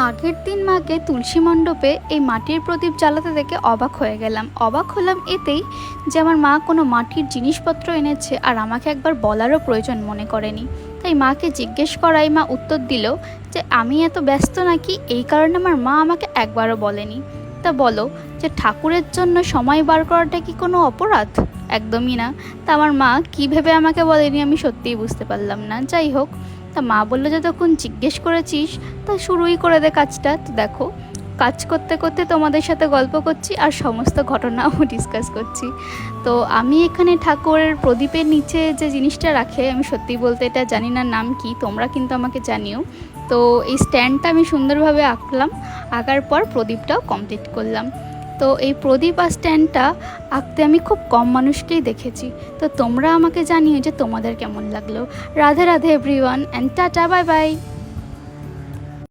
আগের দিন মাকে তুলসী মণ্ডপে এই মাটির প্রদীপ জ্বালাতে দেখে অবাক হয়ে গেলাম। অবাক হলাম এতেই যে আমার মা কোনো মাটির জিনিসপত্র এনেছে আর আমাকে একবার বলারও প্রয়োজন মনে করেনি। তাই মাকে জিজ্ঞেস করাই মা উত্তর দিল যে আমি এত ব্যস্ত নাকি, এই কারণে আমার মা আমাকে একবারও বলেনি। তা বলো যে ঠাকুরের জন্য সময় বার করাটা কি কোনো অপরাধ? একদমই না। তা আমার মা কী ভেবে আমাকে বলেনি আমি সত্যিই বুঝতে পারলাম না। যাই হোক, তা মা বললো যে তখন জিজ্ঞেস করেছিস তা শুরুই করে দে কাজটা। তো দেখো, কাজ করতে করতে তোমাদের সাথে গল্প করছি আর সমস্ত ঘটনাও ডিসকাস করছি। তো আমি এখানে ঠাকুরের প্রদীপের নিচে যে জিনিসটা রাখে, আমি সত্যি বলতে এটা জানি না নাম কি, তোমরা কিন্তু আমাকে জানিও। তো এই স্ট্যান্ডটা আমি সুন্দরভাবে আঁকলাম, আঁকার পর প্রদীপটাও কমপ্লিট করলাম। তো এই প্রদীপ আর স্ট্যান্ডটা আঁকতে আমি খুব কম মানুষকেই দেখেছি। তো তোমরা আমাকে জানিও যে তোমাদের কেমন লাগলো। Radhe Radhe everyone, and tata, bye bye.